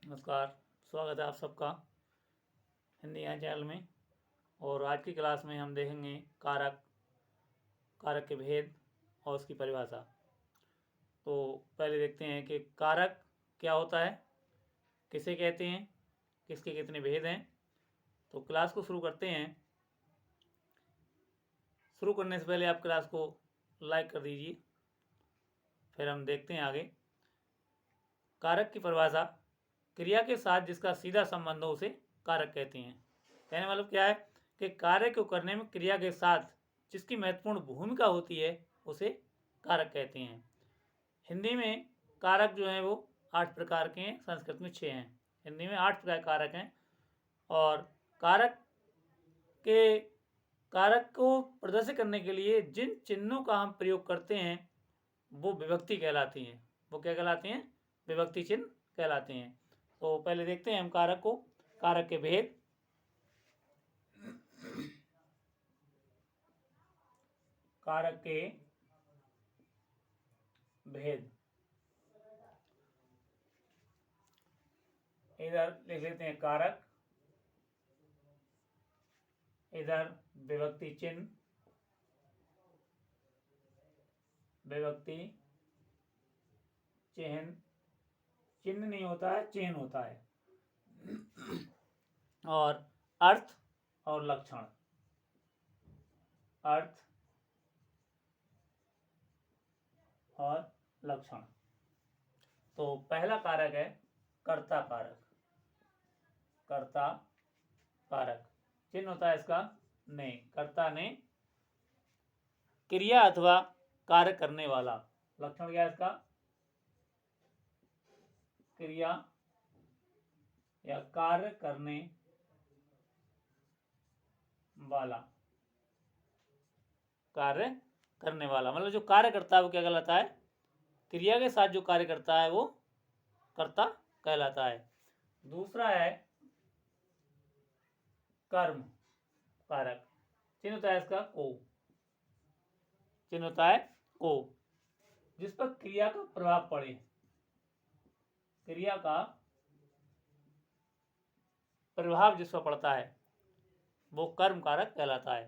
नमस्कार। स्वागत है आप सबका हिंदी यहाँ चैनल में। और आज की क्लास में हम देखेंगे कारक कारक के भेद और उसकी परिभाषा। तो पहले देखते हैं कि कारक क्या होता है, किसे कहते हैं, किसके कितने भेद हैं। तो क्लास को शुरू करते हैं। शुरू करने से पहले आप क्लास को लाइक कर दीजिए, फिर हम देखते हैं आगे। कारक की परिभाषा: क्रिया के साथ जिसका सीधा संबंध हो उसे कारक कहते हैं। कहने मतलब क्या है कि कार्य को करने में क्रिया के साथ जिसकी महत्वपूर्ण भूमिका होती है उसे कारक कहते हैं। हिंदी में कारक जो हैं वो 8 प्रकार के हैं, संस्कृत में 6 हैं। हिंदी में 8 प्रकार कारक हैं। और कारक को प्रदर्शित करने के लिए जिन चिन्हों का हम प्रयोग करते हैं वो विभक्ति कहलाती हैं। वो क्या कहलाती हैं? विभक्ति चिन्ह कहलाते हैं। तो पहले देखते हैं हम कारक को, कारक के भेद। कारक के भेद इधर लिख लेते हैं कारक, इधर विभक्ति चिन्ह, विभक्ति चिन्ह, चिन्ह नहीं होता है, चिन्ह होता है। और अर्थ और लक्षण, अर्थ और लक्षण। तो पहला कारक है कर्ता कारक। कर्ता कारक चिन्ह होता है इसका ने, कर्ता ने, क्रिया अथवा कार्य करने वाला। लक्षण क्या है इसका? क्रिया या कार्य करने वाला। कार्य करने वाला मतलब जो कार्य करता है वो क्या कहलाता है? क्रिया के साथ जो कार्य करता है वो कर्ता कहलाता है। दूसरा है कर्म कारक। चिन्ह होता है इसका को, चिन्ह होता है को, जिस पर क्रिया का प्रभाव पड़े। क्रिया का प्रभाव जिस पर पड़ता है वो कर्म कारक कहलाता है।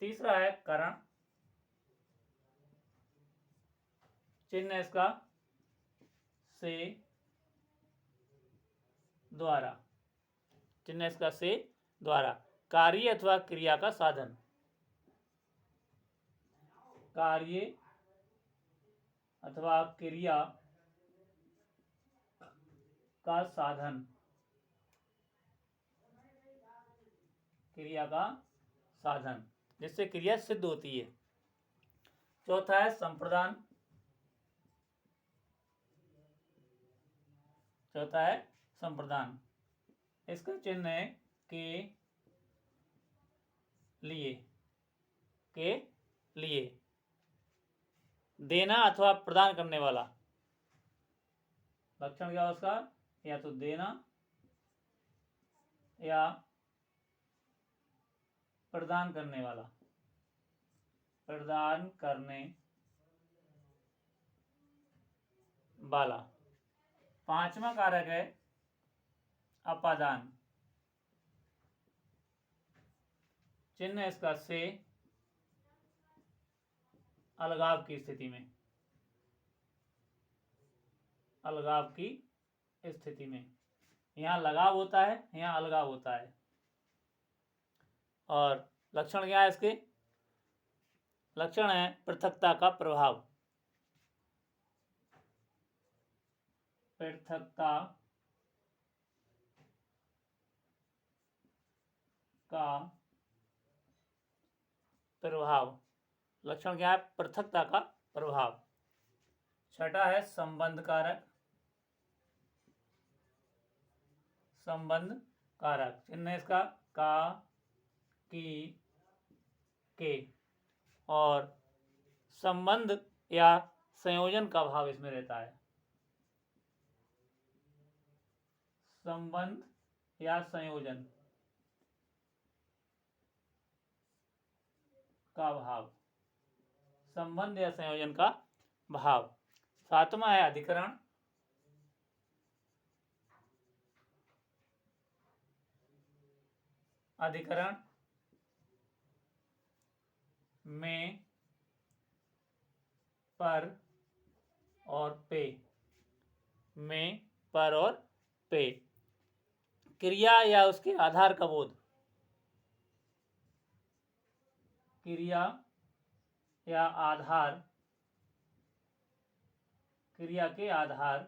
तीसरा है करण। चिन्ह है इसका से, द्वारा। चिन्ह इसका से, द्वारा। कार्य अथवा क्रिया का साधन। कार्य अथवा क्रिया का साधन, क्रिया का साधन जिससे क्रिया सिद्ध होती है। चौथा है संप्रदान। चौथा है संप्रदान। इसका चिन्ह है के लिए, के लिए। देना अथवा प्रदान करने वाला। लक्षण क्या है उसका? या तो देना या प्रदान करने वाला, प्रदान करने वाला। पांचवा कारक है अपादान। चिन्ह इसका से, अलगाव की स्थिति में, अलगाव की स्थिति में। यहां लगाव होता है, यहां अलगाव होता है। और लक्षण क्या है इसके? लक्षण है पृथकता का प्रभाव। पृथकता का प्रभाव। लक्षण क्या है? पृथकता का प्रभाव। छठा है संबंध कारक। संबंध कारक। चिन्ह इसका का, की, के। और संबंध या संयोजन का भाव इसमें रहता है। संबंध या संयोजन का भाव, संबंध या संयोजन का भाव। सातवां है अधिकरण। अधिकरण में पर और पे, में पर और पे, क्रिया या उसके आधार का बोध, क्रिया या आधार, क्रिया के आधार,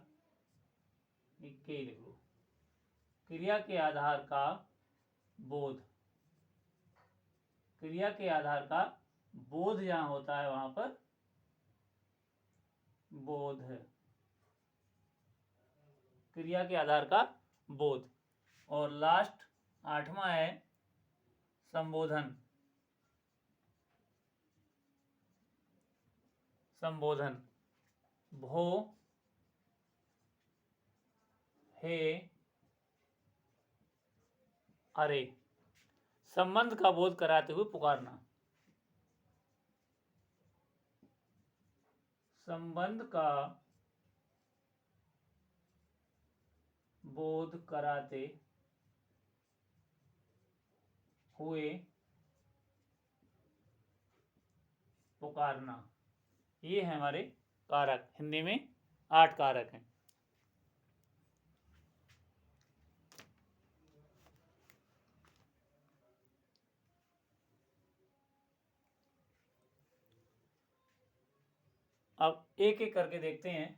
के लिख लो, क्रिया के आधार का बोध, क्रिया के आधार का बोध जहां होता है वहां पर बोध, क्रिया के आधार का बोध। और लास्ट 8वां है संबोधन, संबोधन, भो, हे, अरे, संबंध का बोध कराते हुए पुकारना, संबंध का बोध कराते हुए पुकारना। ये है हमारे कारक, हिंदी में 8 कारक हैं। अब एक एक करके देखते हैं।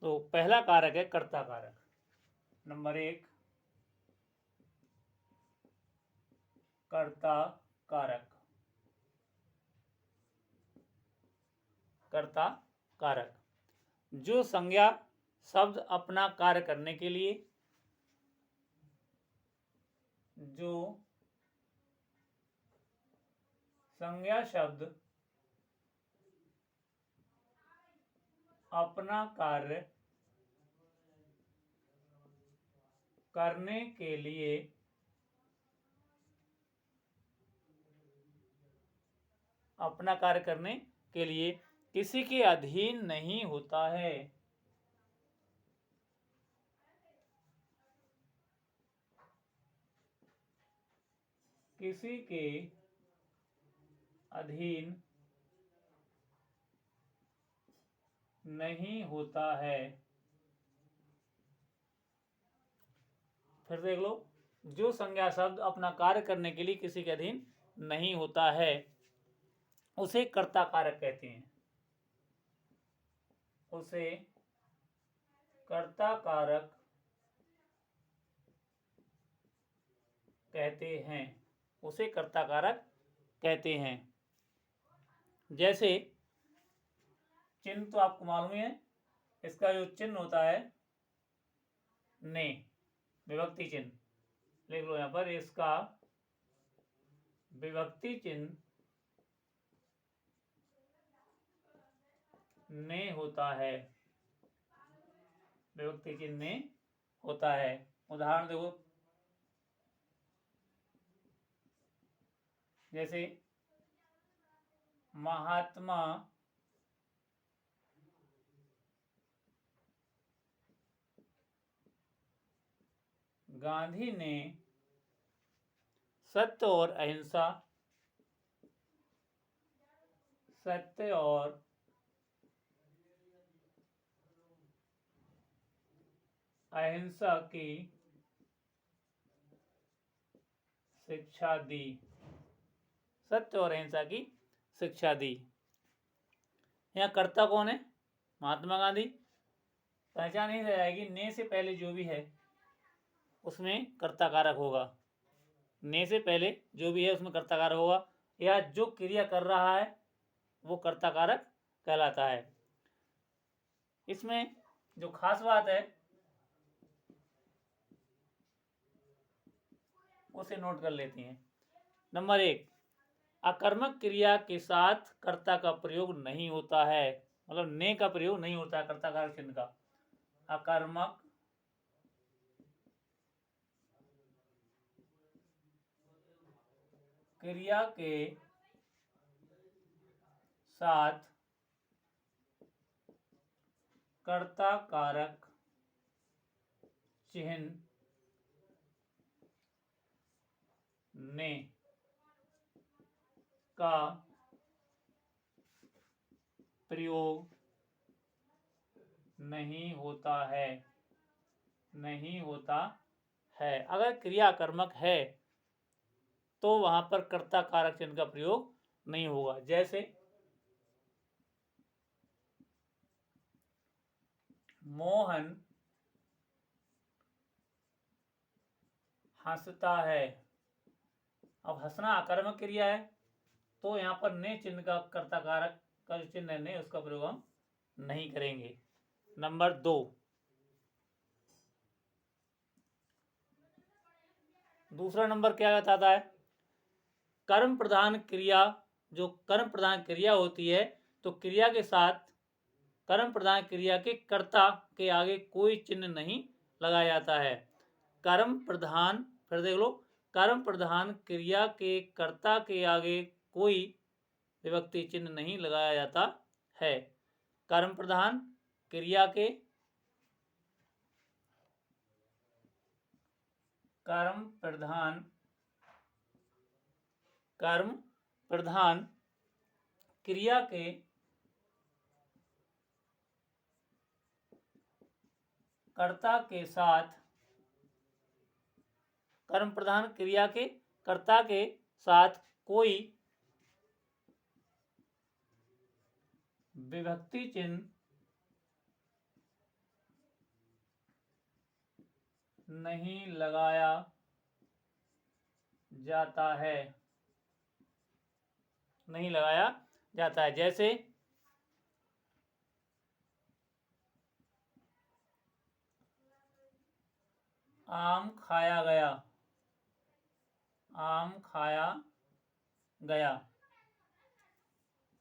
तो पहला कारक है कर्ता कारक। नंबर 1 कर्ता कारक, कर्ता कारक जो संज्ञा शब्द अपना कार्य करने के लिए, जो संज्ञा शब्द अपना कार्य करने के लिए अपना कार्य करने के लिए किसी के अधीन नहीं होता है, किसी के अधीन नहीं होता है। फिर देख लो, जो संज्ञा शब्द अपना कार्य करने के लिए किसी के अधीन नहीं होता है उसे कर्ता कारक कहते हैं, उसे कर्ता कारक कहते हैं, उसे कर्ता कारक कहते हैं। जैसे चिन्ह तो आपको मालूम है, इसका जो चिन्ह होता है ने, विभक्ति चिन्ह लिख लो यहां पर, इसका विभक्ति चिन्ह ने होता है, विभक्ति चिन्ह ने होता है। उदाहरण देखो, जैसे महात्मा गांधी ने सत्य और अहिंसा, सत्य और अहिंसा की शिक्षा दी, सत्य और अहिंसा की शिक्षा दी। यहाँ कर्ता कौन है? महात्मा गांधी। पहचान नहीं रह जाएगी, ने से पहले जो भी है उसमें कर्ता कारक होगा, ने से पहले जो भी है उसमें कर्ता कारक होगा, या जो क्रिया कर रहा है वो कर्ता कारक कहलाता है। इसमें जो खास बात है उसे नोट कर लेते हैं। नंबर 1, अकर्मक क्रिया के साथ कर्ता का प्रयोग नहीं होता है, मतलब ने का प्रयोग नहीं होता है कर्ता कारक चिन्ह का। अकर्मक क्रिया के साथ कर्ता कारक चिन्ह ने का प्रयोग नहीं होता है। नहीं होता है। अगर क्रिया कर्मक है तो वहां पर कर्ता कारक चिन्ह का प्रयोग नहीं होगा। जैसे मोहन हंसता है। अब हंसना अकर्मक क्रिया है तो यहाँ पर ने चिन्ह का कर्ता कारक का जो चिन्ह ने उसका प्रयोग हम नहीं करेंगे। नंबर 2, दूसरा नंबर क्या बताता है? कर्म प्रधान क्रिया, जो कर्म प्रधान क्रिया होती है तो क्रिया के साथ कर्म प्रधान क्रिया के कर्ता के आगे कोई चिन्ह नहीं लगाया जाता है। कर्म प्रधान, फिर देख लो, कर्म प्रधान क्रिया के कर्ता के आगे कोई विभक्ति चिन्ह नहीं लगाया जाता है। कर्म प्रधान क्रिया के कर्म प्रधान क्रिया के कर्ता के साथ कर्म प्रधान क्रिया के कर्ता के साथ कोई विभक्ति चिन्ह नहीं लगाया जाता है। नहीं लगाया जाता है। जैसे आम खाया गया। आम खाया गया।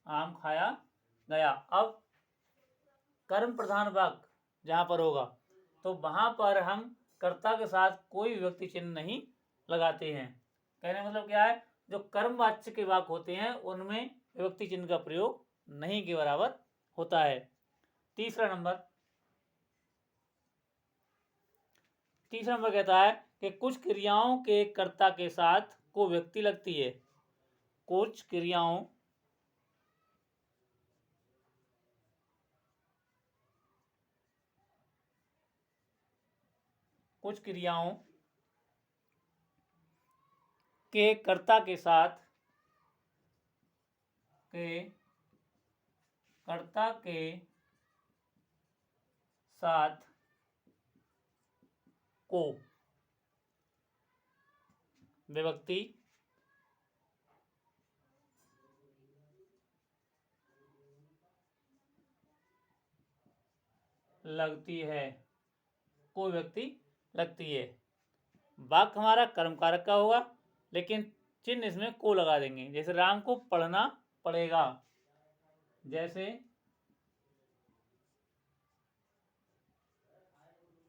आम खाया गया। अब कर्म प्रधान वाक्य जहां पर होगा तो वहां पर हम कर्ता के साथ कोई विभक्ति चिन्ह नहीं लगाते हैं। कहने का मतलब क्या है? जो कर्मवाच्य के वाक्य होते हैं उनमें विभक्ति चिन्ह का प्रयोग नहीं के बराबर होता है। तीसरा नंबर कहता है कि कुछ क्रियाओं के कर्ता के साथ को व्यक्ति लगती है। कुछ क्रियाओं के कर्ता के साथ को विभक्ति लगती है। कोई व्यक्ति लगती है। वाक्य हमारा कर्म कारक का होगा लेकिन चिन्ह इसमें को लगा देंगे। जैसे राम को पढ़ना पड़ेगा। जैसे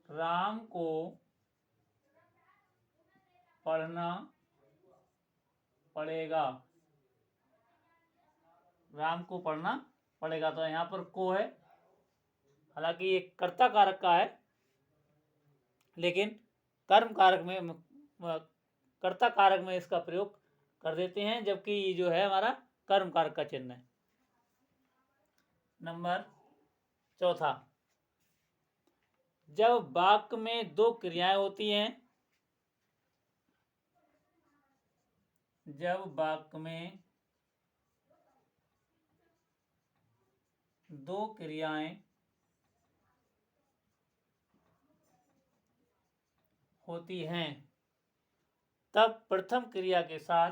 राम को पढ़ना पड़ेगा। राम को पढ़ना पड़ेगा तो यहाँ पर को है। हालांकि ये कर्ता कारक का है लेकिन कर्म कारक में कर्ता कारक में इसका प्रयोग कर देते हैं जबकि ये जो है हमारा कर्म कारक का चिन्ह है। नंबर 4, जब वाक्य में दो क्रियाएं होती हैं, जब वाक्य में दो क्रियाएं होती हैं तब प्रथम क्रिया के साथ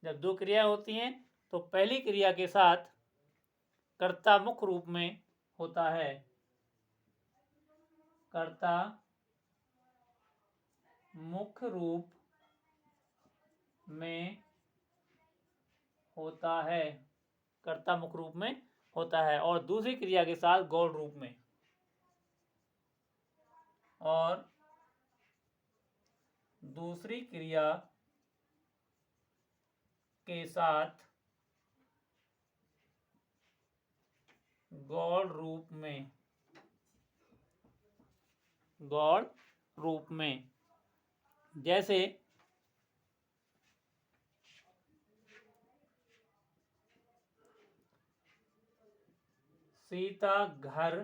जब दो क्रिया होती हैं तो पहली क्रिया के साथ कर्ता मुख्य रूप में होता है। कर्ता मुख्य रूप में होता है। कर्ता मुख्य रूप में होता है और दूसरी क्रिया के साथ गौण रूप में, और दूसरी क्रिया के साथ गौण रूप में, गौण रूप में। जैसे सीता घर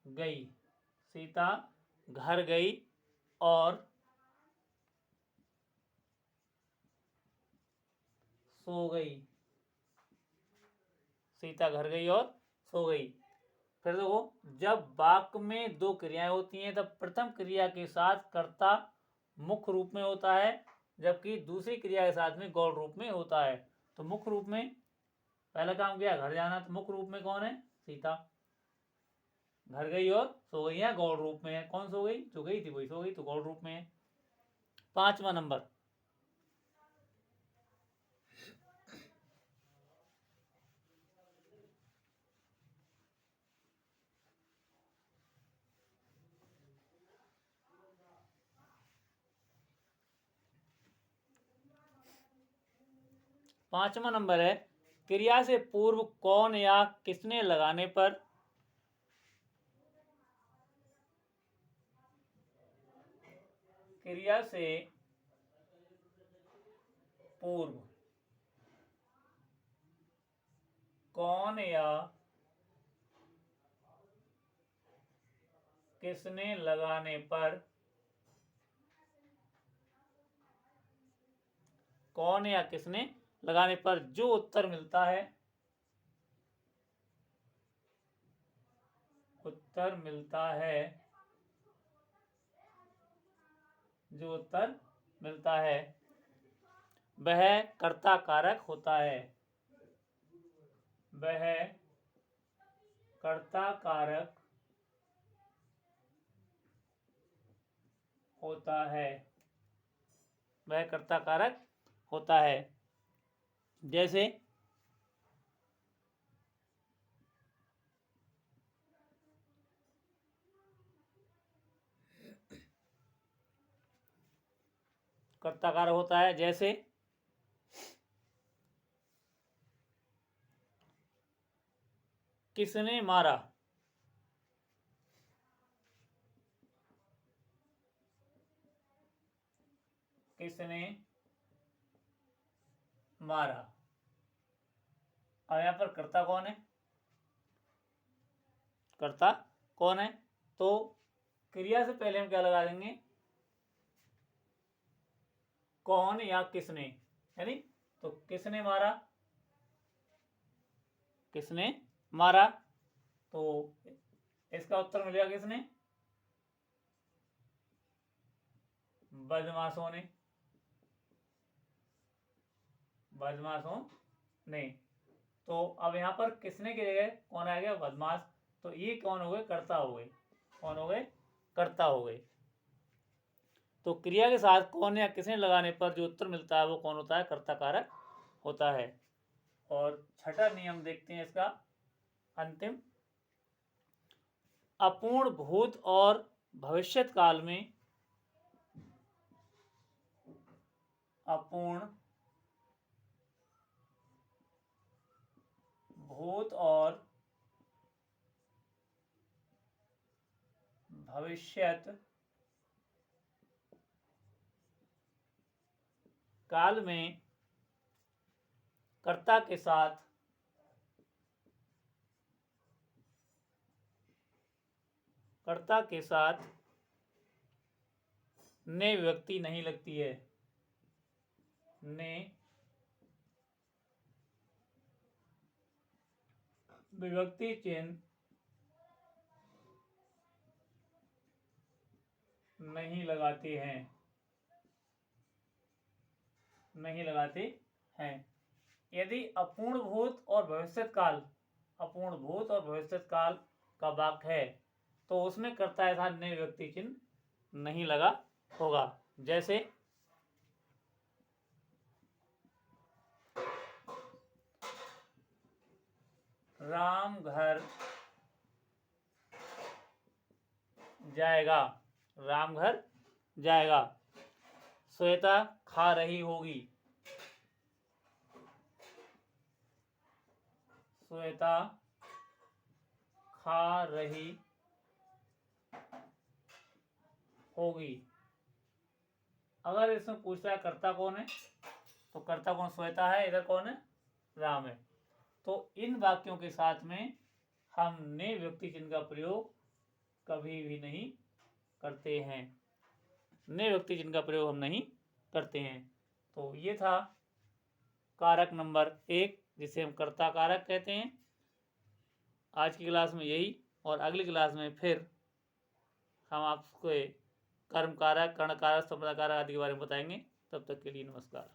गई, सीता घर गई और सो गई, सीता घर गई और सो गई। फिर देखो, जब वाक्य में दो क्रियाएं होती हैं तब प्रथम क्रिया के साथ कर्ता मुख्य रूप में होता है, जबकि दूसरी क्रिया के साथ में गौण रूप में होता है। तो मुख्य रूप में पहला काम किया घर जाना, तो मुख्य रूप में कौन है? सीता। घर गई और सो गई है, गौण रूप में है। कौन सो गई? जो गई थी वही सो गई, तो गौण रूप में है। 5वां नंबर, है क्रिया से पूर्व कौन या किसने लगाने पर क्रिया से पूर्व कौन या किसने लगाने पर, कौन या किसने लगाने पर जो उत्तर मिलता है, उत्तर मिलता है, जो उत्तर मिलता है वह कर्ता कारक होता है, वह कर्ता कारक होता है, वह कर्ता कारक होता है। जैसे कर्ता कारक होता है, जैसे किसने मारा, किसने मारा। अब यहां पर कर्ता कौन है? कर्ता कौन है? तो क्रिया से पहले हम क्या लगा देंगे? कौन या किसने, यानी तो किसने मारा, किसने मारा, तो इसका उत्तर मिलेगा किसने? बदमाशों ने, बदमाशों ने। तो अब यहाँ पर किसने की जगह कौन आ गया? बदमाश। तो ये कौन हो गए? कर्ता हो गए। कौन हो गए? कर्ता हो गए। तो क्रिया के साथ कौन या किसने लगाने पर जो उत्तर मिलता है वो कौन होता है? कर्ता कारक होता है। और छठा नियम देखते हैं इसका, अंतिम। अपूर्ण भूत और भविष्यत काल में, अपूर्ण भूत और भविष्यत काल में कर्ता के साथ ने विभक्ति नहीं लगती है, ने विभक्ति चिन्ह नहीं लगाते हैं, नहीं लगाते हैं। यदि अपूर्ण भूत और भविष्यत काल, अपूर्ण भूत और भविष्यत काल का वाक्य है तो उसमें कर्ता के साथ ने विभक्ति चिन्ह नहीं लगा होगा। जैसे राम घर जाएगा, राम घर जाएगा। श्वेता खा रही होगी, श्वेता खा रही होगी। अगर इसमें पूछता है कर्ता कौन है, तो कर्ता कौन, श्वेता है, इधर कौन है, राम है। तो इन वाक्यों के साथ में हम ने व्यक्ति चिन्ह का प्रयोग कभी भी नहीं करते हैं, ने व्यक्ति चिन्ह का प्रयोग हम नहीं करते हैं। तो ये था कारक नंबर 1, जिसे हम कर्ता कारक कहते हैं। आज की क्लास में यही, और अगली क्लास में फिर हम आपको कर्म कारक, कर्ण कारक, संपदा कारक आदि के बारे में बताएंगे। तब तक के लिए नमस्कार।